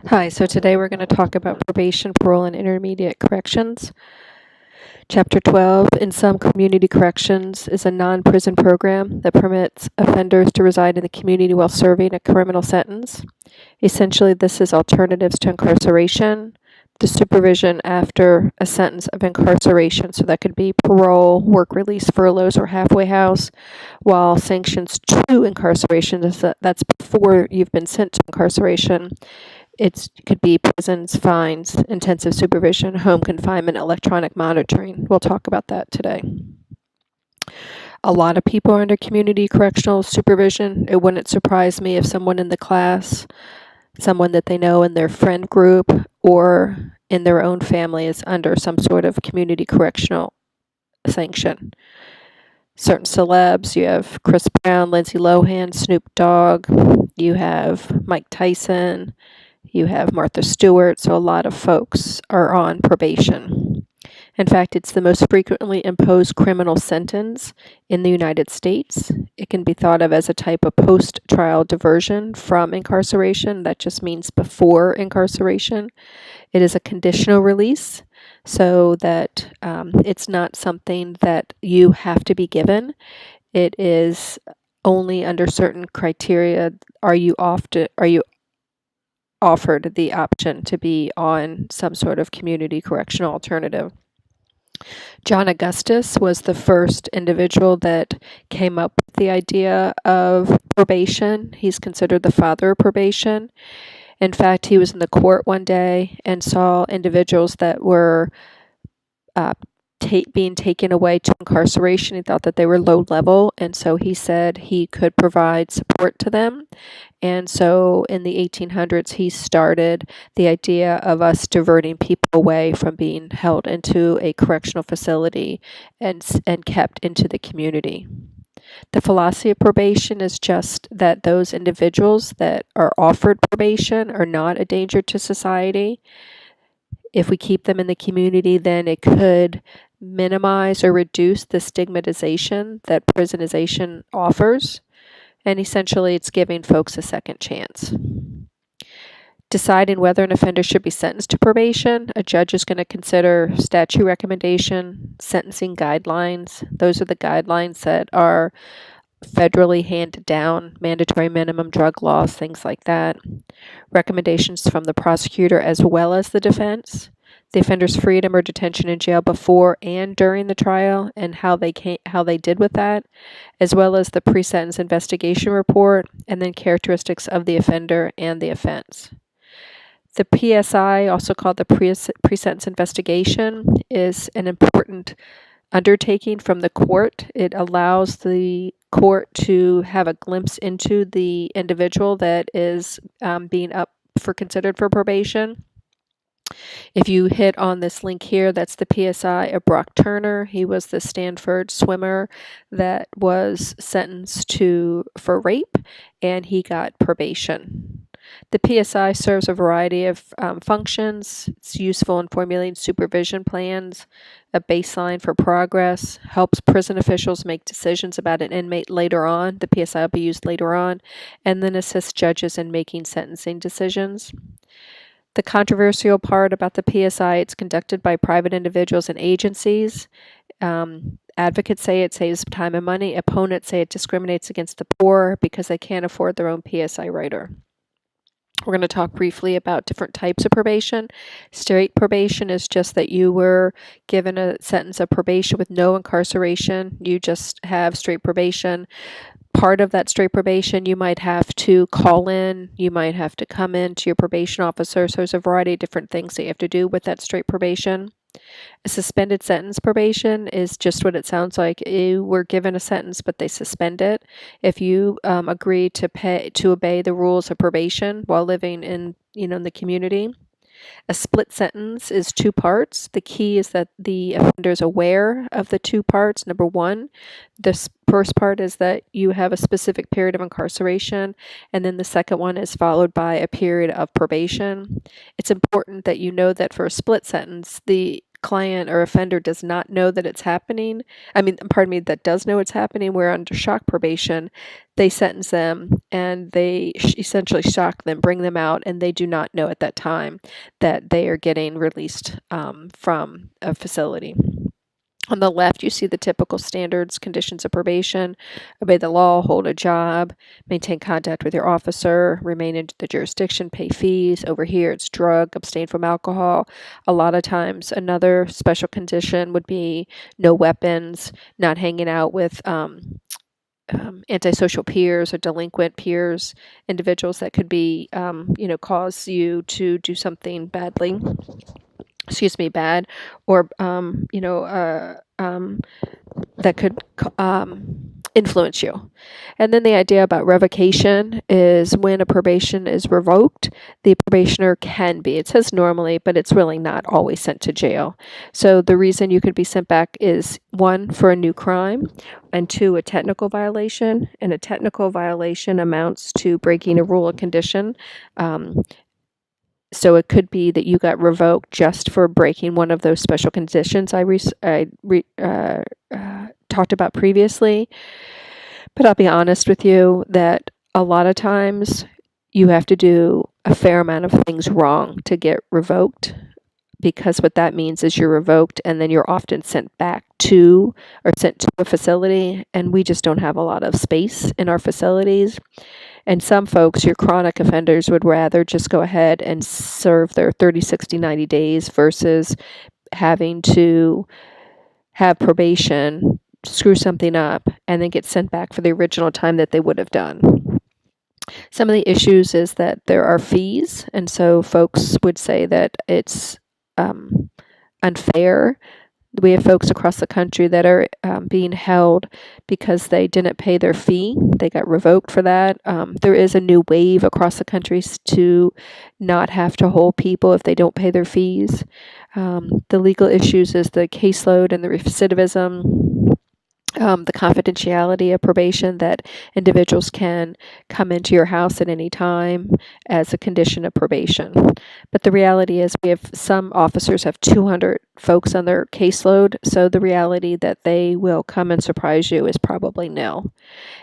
Hi, so today we're going to talk about probation, parole, and intermediate corrections. Chapter 12, in some community corrections, is a non-prison program that permits offenders to reside in the community while serving a criminal sentence. Essentially, this is alternatives to incarceration, the supervision after a sentence of incarceration, so that could be parole, work release, furloughs, or halfway house, while sanctions to incarceration, that's before you've been sent to incarceration. It could be prisons, fines, intensive supervision, home confinement, electronic monitoring. We'll talk about that today. A lot of people are under community correctional supervision. It wouldn't surprise me if someone in the class, someone that they know in their friend group, or in their own family is under some sort of community correctional sanction. Certain celebs, you have Chris Brown, Lindsay Lohan, Snoop Dogg, you have Mike Tyson, you have Martha Stewart, so a lot of folks are on probation. In fact, it's the most frequently imposed criminal sentence in the United States. It can be thought of as a type of post-trial diversion from incarceration. That just means before incarceration. It is a conditional release, so that it's not something that you have to be given. It is only under certain criteria are you offered the option to be on some sort of community correctional alternative. John Augustus was the first individual that came up with the idea of probation. He's considered the father of probation. In fact, he was in the court one day and saw individuals that were being taken away to incarceration. He thought that they were low level, and so he said he could provide support to them. And so in the 1800s, he started the idea of us diverting people away from being held into a correctional facility and kept into the community. The philosophy of probation is just that those individuals that are offered probation are not a danger to society. If we keep them in the community, then it could minimize or reduce the stigmatization that prisonization offers. And essentially, it's giving folks a second chance. Deciding whether an offender should be sentenced to probation, a judge is going to consider statute recommendation, sentencing guidelines. Those are the guidelines that are federally handed down, mandatory minimum drug laws, things like that. Recommendations from the prosecutor as well as the defense. The offender's freedom or detention in jail before and during the trial and how they did with that, as well as the pre-sentence investigation report, and then characteristics of the offender and the offense. The PSI, also called the pre-sentence investigation, is an important undertaking from the court. It allows the court to have a glimpse into the individual that is being considered for probation. If you hit on this link here, that's the PSI of Brock Turner. He was the Stanford swimmer that was sentenced for rape, and he got probation. The PSI serves a variety of functions. It's useful in formulating supervision plans, a baseline for progress, helps prison officials make decisions about an inmate later on. The PSI will be used later on, and then assists judges in making sentencing decisions. The controversial part about the PSI, it's conducted by private individuals and agencies. Advocates say it saves time and money. Opponents say it discriminates against the poor because they can't afford their own PSI writer. We're going to talk briefly about different types of probation. Straight probation is just that you were given a sentence of probation with no incarceration. You just have straight probation. Part of that straight probation, you might have to call in, you might have to come in to your probation officer. So there's a variety of different things that you have to do with that straight probation. A suspended sentence probation is just what it sounds like. You were given a sentence, but they suspend it. If you agree to obey the rules of probation while living in the community. A split sentence is 2 parts. The key is that the offender is aware of the 2 parts. Number 1, the first part is that you have a specific period of incarceration, and then the second one is followed by a period of probation. It's important that you know that for a split sentence, the client or offender does not know that it's happening, that does know it's happening, where under shock probation, they sentence them and they essentially shock them, bring them out, and they do not know at that time that they are getting released from a facility. On the left, you see the typical standards, conditions of probation: obey the law, hold a job, maintain contact with your officer, remain in the jurisdiction, pay fees. Over here, it's drug, abstain from alcohol. A lot of times, another special condition would be no weapons, not hanging out with antisocial peers or delinquent peers, individuals that could be, cause you to do something bad, or that could influence you. And then the idea about revocation is when a probation is revoked, the probationer can be, it says normally, but it's really not always sent to jail. So the reason you could be sent back is 1, for a new crime, and 2, a technical violation. And a technical violation amounts to breaking a rule or condition. So it could be that you got revoked just for breaking one of those special conditions I talked about previously. But I'll be honest with you that a lot of times you have to do a fair amount of things wrong to get revoked, because what that means is you're revoked and then you're often sent to a facility, and we just don't have a lot of space in our facilities. And some folks, your chronic offenders, would rather just go ahead and serve their 30, 60, 90 days versus having to have probation, screw something up, and then get sent back for the original time that they would have done. Some of the issues is that there are fees, and so folks would say that it's unfair. We have folks across the country that are being held because they didn't pay their fee. They got revoked for that. There is a new wave across the country to not have to hold people if they don't pay their fees. The legal issues is the caseload and the recidivism. The confidentiality of probation, that individuals can come into your house at any time as a condition of probation. But the reality is we have some officers have 200 folks on their caseload, so the reality that they will come and surprise you is probably nil.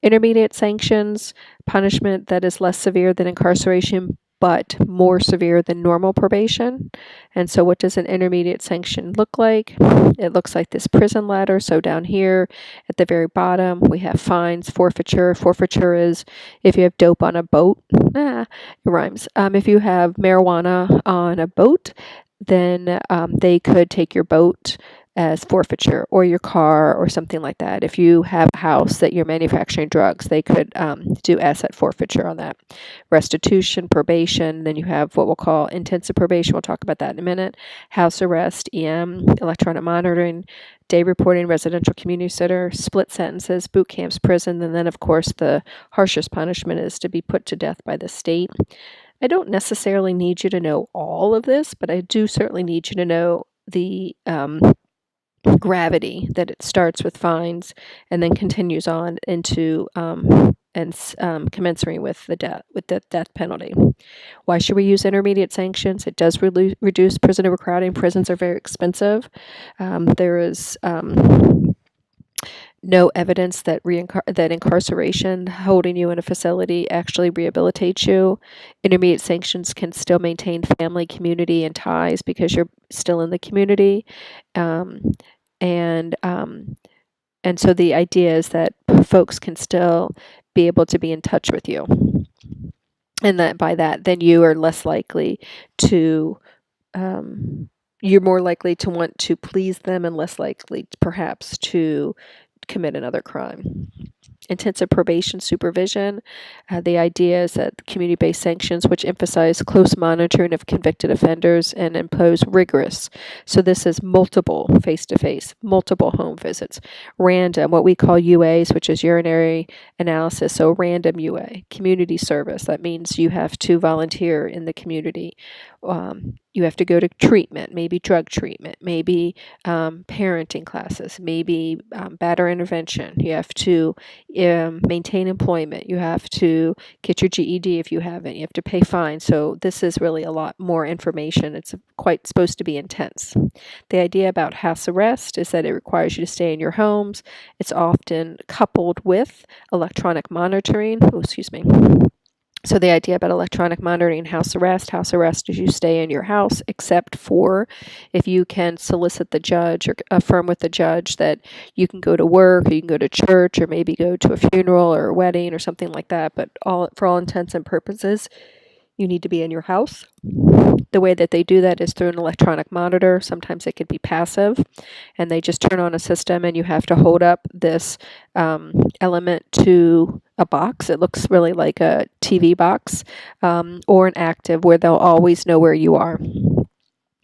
Intermediate sanctions, punishment that is less severe than incarceration but more severe than normal probation. And so what does an intermediate sanction look like? It looks like this prison ladder. So down here at the very bottom, we have fines, forfeiture. Forfeiture is if you have dope on a boat. It rhymes. If you have marijuana on a boat, then they could take your boat as forfeiture, or your car, or something like that. If you have a house that you're manufacturing drugs, they could do asset forfeiture on that. Restitution, probation, then you have what we'll call intensive probation. We'll talk about that in a minute. House arrest, electronic monitoring, day reporting, residential community center, split sentences, boot camps, prison, and then of course the harshest punishment is to be put to death by the state. I don't necessarily need you to know all of this, but I do certainly need you to know the gravity, that it starts with fines and then continues on into commensurate with the death penalty. Why should we use intermediate sanctions? It does reduce prison overcrowding. Prisons are very expensive. There is no evidence that that incarceration, holding you in a facility, actually rehabilitates you. Intermediate sanctions can still maintain family, community, and ties because you're still in the community. And so the idea is that folks can still be able to be in touch with you. And that by that, then you are less likely to, you're more likely to want to please them and less likely perhaps to commit another crime. Intensive probation supervision. The idea is that community-based sanctions, which emphasize close monitoring of convicted offenders and impose rigorous. So this is multiple face-to-face, multiple home visits, random, what we call UAs, which is urinary analysis. So random UA, community service. That means you have to volunteer in the community. you have to go to treatment, maybe drug treatment, maybe parenting classes, maybe batter intervention. You have to maintain employment. You have to get your GED if you haven't. You have to pay fines. So this is really a lot more information. It's quite supposed to be intense. The idea about house arrest is that it requires you to stay in your homes. It's often coupled with electronic monitoring. Oh, excuse me. So the idea about electronic monitoring and house arrest is you stay in your house except for if you can solicit the judge or affirm with the judge that you can go to work or you can go to church or maybe go to a funeral or a wedding or something like that. But for all intents and purposes, you need to be in your house. The way that they do that is through an electronic monitor. Sometimes it could be passive, and they just turn on a system and you have to hold up this element to a box. It looks really like a TV box or an active where they'll always know where you are.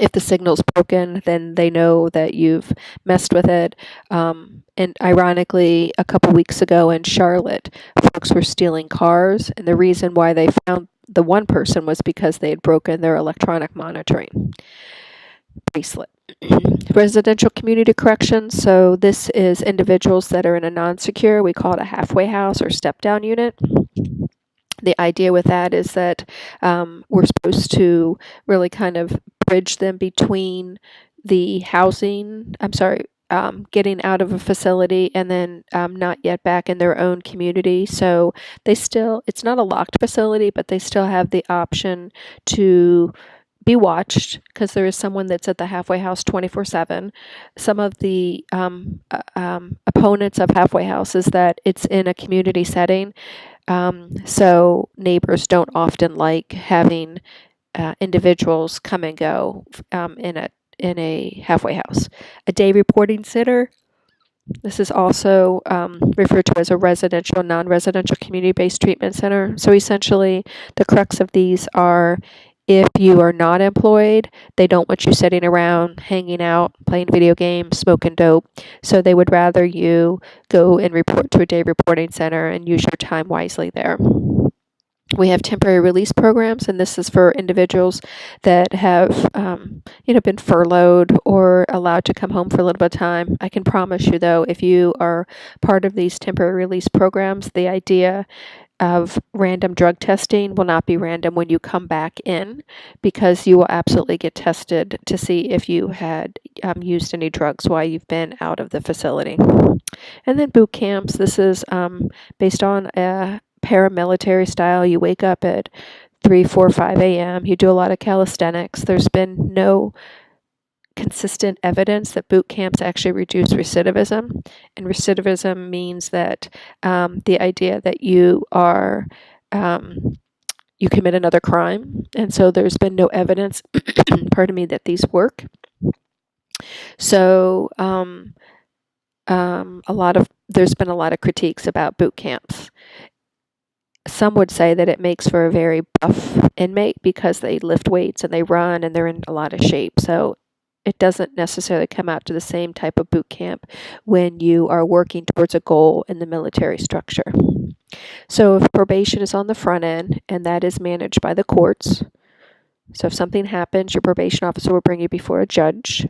If the signal's broken, then they know that you've messed with it. And ironically, a couple weeks ago in Charlotte, folks were stealing cars, and the reason why they found the one person was because they had broken their electronic monitoring bracelet. Residential community corrections. So this is individuals that are in a non-secure, we call it a halfway house or step-down unit. The idea with that is that we're supposed to really kind of bridge them between the housing, getting out of a facility and then not yet back in their own community. So it's not a locked facility, but they still have the option to be watched because there is someone that's at the halfway house 24/7. Some of the opponents of halfway house is that it's in a community setting. So neighbors don't often like having individuals come and go in a halfway house. A day reporting center. This is also referred to as a residential, non-residential community-based treatment center. So essentially, the crux of these are if you are not employed, they don't want you sitting around, hanging out, playing video games, smoking dope. So they would rather you go and report to a day reporting center and use your time wisely there. We have temporary release programs, and this is for individuals that have, been furloughed or allowed to come home for a little bit of time. I can promise you, though, if you are part of these temporary release programs, the idea of random drug testing will not be random when you come back in because you will absolutely get tested to see if you had used any drugs while you've been out of the facility. And then boot camps. This is based on a paramilitary style. You wake up at 3, 4, 5 a.m. You do a lot of calisthenics. There's been no consistent evidence that boot camps actually reduce recidivism. And recidivism means that the idea that you commit another crime. And so there's been no evidence, pardon me, that these work. So there's been a lot of critiques about boot camps. Some would say that it makes for a very buff inmate because they lift weights and they run and they're in a lot of shape. So it doesn't necessarily come out to the same type of boot camp when you are working towards a goal in the military structure. So if probation is on the front end, and that is managed by the courts, so if something happens, your probation officer will bring you before a judge.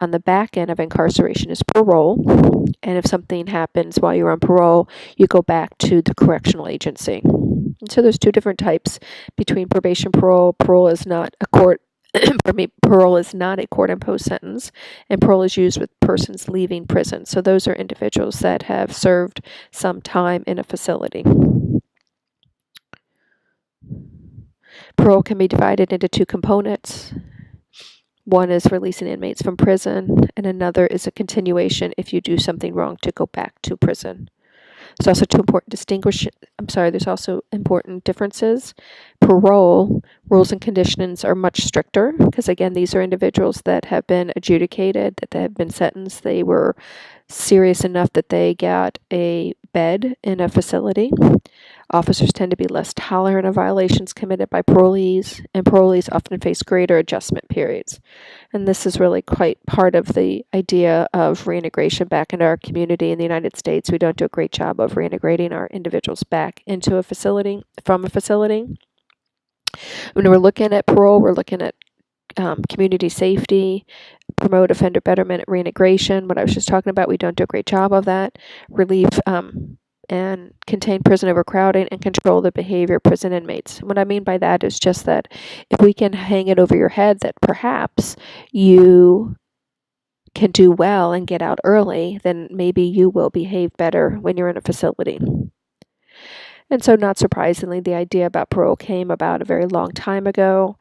On the back end of incarceration is parole, and if something happens while you're on parole, you go back to the correctional agency. And so there's two different types between probation and parole. Parole is not a court parole is not a court-imposed sentence, and parole is used with persons leaving prison. So those are individuals that have served some time in a facility. Parole can be divided into two components. One is releasing inmates from prison, and another is a continuation if you do something wrong to go back to prison. There's also important differences. Parole rules and conditions are much stricter because, again, these are individuals that have been adjudicated, that they have been sentenced. They were serious enough that they got a bed in a facility. Officers tend to be less tolerant of violations committed by parolees, and parolees often face greater adjustment periods. And this is really quite part of the idea of reintegration back into our community in the United States. We don't do a great job of reintegrating our individuals back into a facility, from a facility. When we're looking at parole, we're looking at community safety, promote offender betterment, reintegration, what I was just talking about. We don't do a great job of that. Relieve and contain prison overcrowding and control the behavior of prison inmates. What I mean by that is just that if we can hang it over your head that perhaps you can do well and get out early, then maybe you will behave better when you're in a facility. And so, not surprisingly, the idea about parole came about a very long time ago.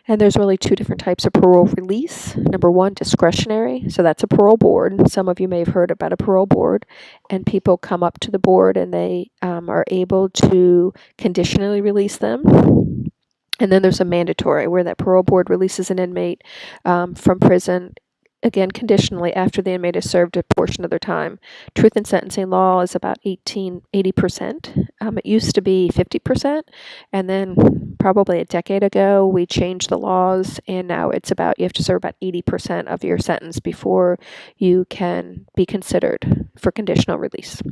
And there's really two different types of parole release. Number one, discretionary. So that's a parole board. Some of you may have heard about a parole board. And people come up to the board and they are able to conditionally release them. And then there's a mandatory, where that parole board releases an inmate from prison, again, conditionally, after the inmate has served a portion of their time. Truth in sentencing law is about 80%. It used to be 50%, and then probably a decade ago, we changed the laws, and now it's about, you have to serve about 80% of your sentence before you can be considered for conditional release.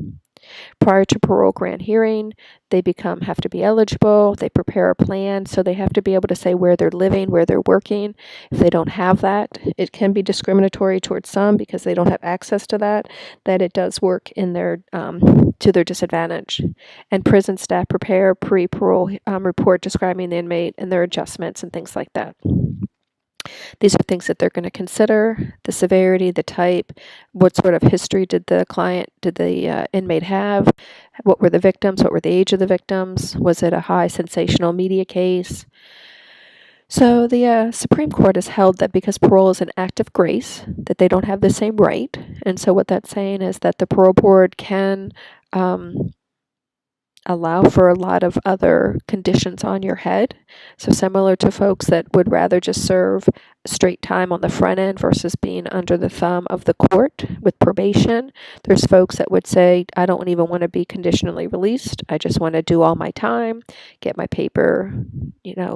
Prior to parole grant hearing, they have to be eligible, they prepare a plan, so they have to be able to say where they're living, where they're working. If they don't have that, it can be discriminatory towards some because they don't have access to that it does work in their to their disadvantage. And prison staff prepare pre-parole report describing the inmate and their adjustments and things like that. These are things that they're going to consider: the severity, the type, what sort of history did the inmate have, what were the victims, what were the age of the victims, was it a high sensational media case. So the Supreme Court has held that because parole is an act of grace, that they don't have the same right. And so what that's saying is that the parole board can allow for a lot of other conditions on your head. So similar to folks that would rather just serve straight time on the front end versus being under the thumb of the court with probation, there's folks that would say, I don't even want to be conditionally released. I just want to do all my time, get my paper,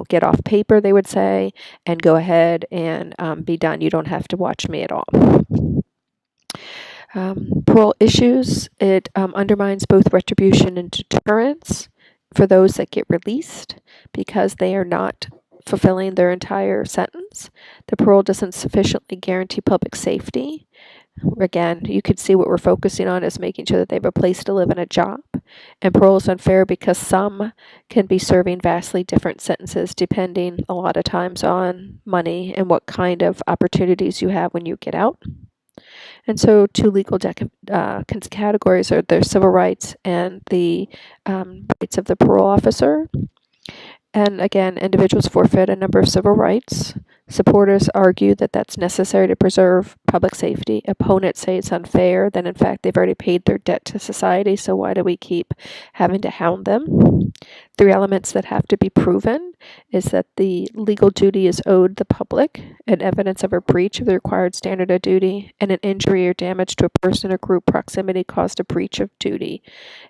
get off paper, they would say, and go ahead and be done. You don't have to watch me at all. Parole issues, it undermines both retribution and deterrence for those that get released because they are not fulfilling their entire sentence. The parole doesn't sufficiently guarantee public safety. Again, you could see what we're focusing on is making sure that they have a place to live and a job. And parole is unfair because some can be serving vastly different sentences depending a lot of times on money and what kind of opportunities you have when you get out. And so two legal categories are their civil rights and the rights of the parole officer. And again, individuals forfeit a number of civil rights. Supporters argue that that's necessary to preserve public safety. Opponents say it's unfair, that in fact they've already paid their debt to society, so why do we keep having to hound them? 3 elements that have to be proven is that the legal duty is owed the public, and evidence of a breach of the required standard of duty, and an injury or damage to a person or group proximity caused a breach of duty,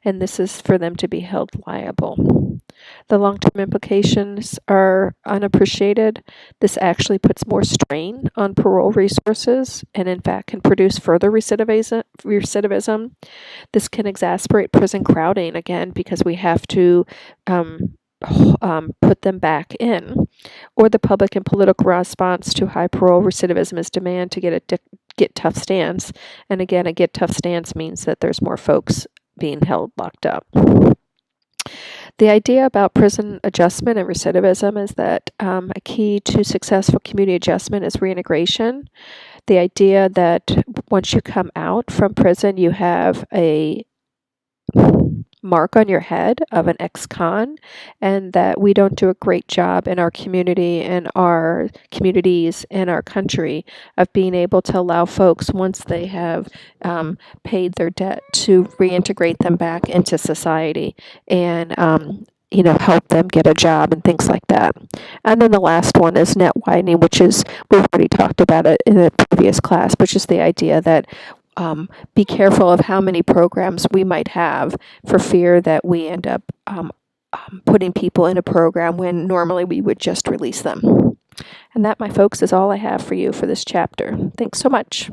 and this is for them to be held liable. The long-term implications are unappreciated. This actually puts more strain on parole resources and in fact can produce further recidivism. This can exacerbate prison crowding again because we have to put them back in. Or the public and political response to high parole recidivism is demand to get tough stance. And again, a get tough stance means that there's more folks being held locked up. The idea about prison adjustment and recidivism is that a key to successful community adjustment is reintegration. The idea that once you come out from prison, you have a mark on your head of an ex-con, and that we don't do a great job in our community and our communities in our country of being able to allow folks, once they have paid their debt, to reintegrate them back into society and help them get a job and things like that. And then the last one is net widening, which is, we've already talked about it in a previous class, which is the idea that be careful of how many programs we might have for fear that we end up putting people in a program when normally we would just release them. And that, my folks, is all I have for you for this chapter. Thanks so much.